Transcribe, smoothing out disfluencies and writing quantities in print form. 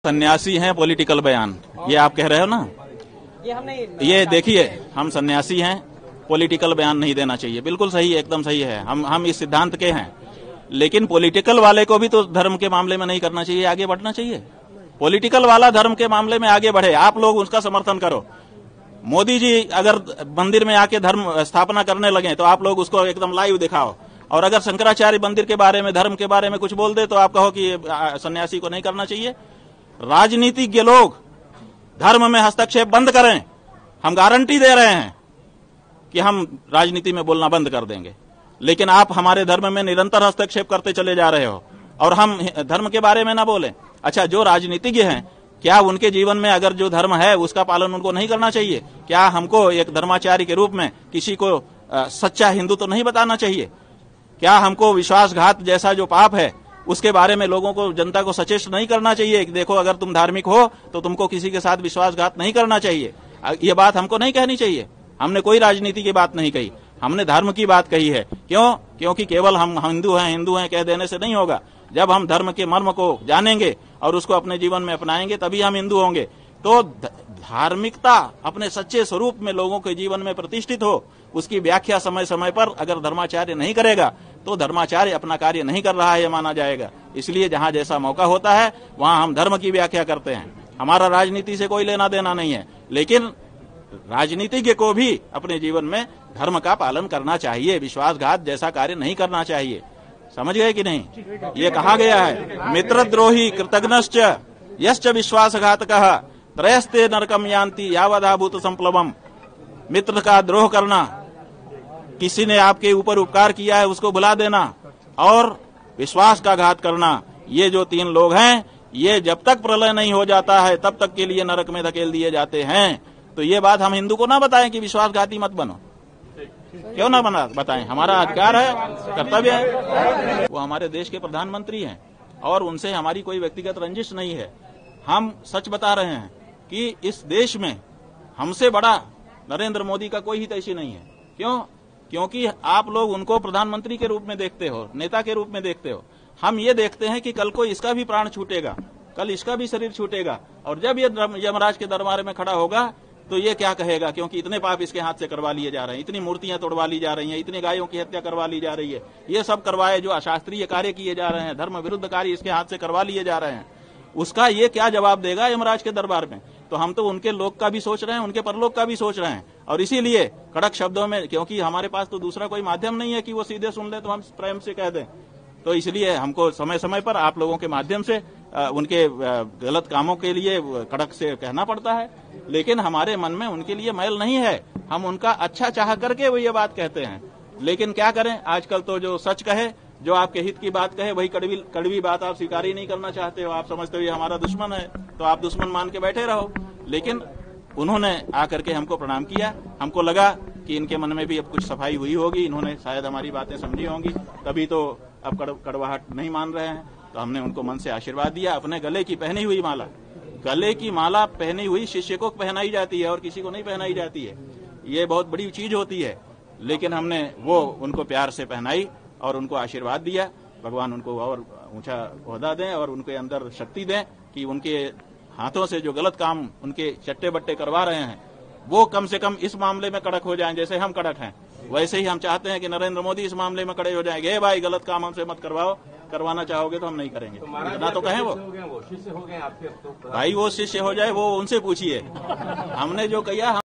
सन्यासी हैं, पॉलिटिकल बयान ये आप कह रहे हो ना? ये देखिए, हम सन्यासी हैं, पॉलिटिकल बयान नहीं देना चाहिए। बिल्कुल सही है, एकदम सही है। हम इस सिद्धांत के हैं, लेकिन पॉलिटिकल वाले को भी तो धर्म के मामले में नहीं करना चाहिए, आगे बढ़ना चाहिए। पॉलिटिकल वाला धर्म के मामले में आगे बढ़े, आप लोग उसका समर्थन करो। मोदी जी अगर मंदिर में आके धर्म स्थापना करने लगे तो आप लोग उसको एकदम लाइव दिखाओ, और अगर शंकराचार्य मंदिर के बारे में, धर्म के बारे में कुछ बोल दे तो आप कहो कि सन्यासी को नहीं करना चाहिए। राजनीतिज्ञ लोग धर्म में हस्तक्षेप बंद करें, हम गारंटी दे रहे हैं कि हम राजनीति में बोलना बंद कर देंगे। लेकिन आप हमारे धर्म में निरंतर हस्तक्षेप करते चले जा रहे हो और हम धर्म के बारे में ना बोलें। अच्छा, जो राजनीतिज्ञ हैं, क्या उनके जीवन में अगर जो धर्म है उसका पालन उनको नहीं करना चाहिए? क्या हमको एक धर्माचार्य के रूप में किसी को सच्चा हिंदू तो नहीं बताना चाहिए? क्या हमको विश्वासघात जैसा जो पाप है उसके बारे में लोगों को, जनता को सचेत नहीं करना चाहिए कि देखो अगर तुम धार्मिक हो तो तुमको किसी के साथ विश्वासघात नहीं करना चाहिए? ये बात हमको नहीं कहनी चाहिए। हमने कोई राजनीति की बात नहीं कही, हमने धर्म की बात कही है। क्यों? क्योंकि केवल हम हिंदू हैं कह देने से नहीं होगा। जब हम धर्म के मर्म को जानेंगे और उसको अपने जीवन में अपनाएंगे तभी हम हिंदू होंगे। तो धार्मिकता अपने सच्चे स्वरूप में लोगों के जीवन में प्रतिष्ठित हो, उसकी व्याख्या समय समय पर अगर धर्माचार्य नहीं करेगा तो धर्माचार्य अपना कार्य नहीं कर रहा है माना जाएगा। इसलिए जहां जैसा मौका होता है वहां हम धर्म की व्याख्या करते हैं। हमारा राजनीति से कोई लेना देना नहीं है, लेकिन राजनीतिज्ञ को भी अपने जीवन में धर्म का पालन करना चाहिए, विश्वासघात जैसा कार्य नहीं करना चाहिए। समझ गए कि नहीं? ये कहा गया है, मित्रद्रोही कृतघ्नश्च यश्च विश्वासघातकः त्रयस्ते नरकम यान्ति यावदाभूत संप्लवम। मित्र का द्रोह करना, किसी ने आपके ऊपर उपकार किया है उसको भुला देना, और विश्वास का घात करना, ये जो तीन लोग हैं ये जब तक प्रलय नहीं हो जाता है तब तक के लिए नरक में धकेल दिए जाते हैं। तो ये बात हम हिंदू को ना बताएं कि विश्वासघाती मत बनो। क्यों ना बताएं? हमारा अधिकार है, कर्तव्य है। वो हमारे देश के प्रधानमंत्री हैं और उनसे हमारी कोई व्यक्तिगत रंजिश नहीं है। हम सच बता रहे हैं कि इस देश में हमसे बड़ा नरेंद्र मोदी का कोई हितैषी नहीं है। क्यों? क्योंकि आप लोग उनको प्रधानमंत्री के रूप में देखते हो, नेता के रूप में देखते हो। हम ये देखते हैं कि कल को इसका भी प्राण छूटेगा, कल इसका भी शरीर छूटेगा, और जब ये यमराज के दरबार में खड़ा होगा तो ये क्या कहेगा? क्योंकि इतने पाप इसके हाथ से करवा लिए जा रहे हैं, इतनी मूर्तियां तोड़वा ली जा रही हैं, इतनी गायों की हत्या करवा ली जा रही है, ये सब करवाए जो अशास्त्रीय कार्य किए जा रहे हैं, धर्म विरुद्ध कार्य इसके हाथ से करवा लिए जा रहे हैं, उसका ये क्या जवाब देगा यमराज के दरबार में? तो हम तो उनके लोक का भी सोच रहे हैं, उनके परलोक का भी सोच रहे हैं, और इसीलिए कड़क शब्दों में, क्योंकि हमारे पास तो दूसरा कोई माध्यम नहीं है कि वो सीधे सुन ले तो हम प्रेम से कह दें, तो इसलिए हमको समय समय पर आप लोगों के माध्यम से उनके गलत कामों के लिए कड़क से कहना पड़ता है। लेकिन हमारे मन में उनके लिए मैल नहीं है, हम उनका अच्छा चाह करके वो ये बात कहते हैं। लेकिन क्या करें, आजकल तो जो सच कहे, जो आपके हित की बात कहे, वही कड़वी बात आप स्वीकार ही नहीं करना चाहते हो। आप समझते हो ये हमारा दुश्मन है, तो आप दुश्मन मान के बैठे रहो। लेकिन उन्होंने आकर के हमको प्रणाम किया, हमको लगा कि इनके मन में भी अब कुछ सफाई हुई होगी, इन्होंने शायद हमारी बातें समझी होंगी, तभी तो अब कड़वाहट नहीं मान रहे हैं। तो हमने उनको मन से आशीर्वाद दिया। अपने गले की पहनी हुई माला, गले की माला पहनी हुई शिष्य को पहनाई जाती है और किसी को नहीं पहनाई जाती है, ये बहुत बड़ी चीज होती है। लेकिन हमने वो उनको प्यार से पहनाई और उनको आशीर्वाद दिया। भगवान उनको और ऊंचा ओहदा दें और उनके अंदर शक्ति दें कि उनके हाथों से जो गलत काम उनके चट्टे बट्टे करवा रहे हैं वो कम से कम इस मामले में कड़क हो जाएं। जैसे हम कड़क हैं वैसे ही हम चाहते हैं कि नरेंद्र मोदी इस मामले में कड़े हो जाएंगे। भाई गलत काम हमसे मत करवाओ, करवाना चाहोगे तो हम नहीं करेंगे। इतना तो कहें, वो शिष्य हो गए आपके, भाई वो शिष्य हो जाए वो उनसे पूछिए। हमने जो किया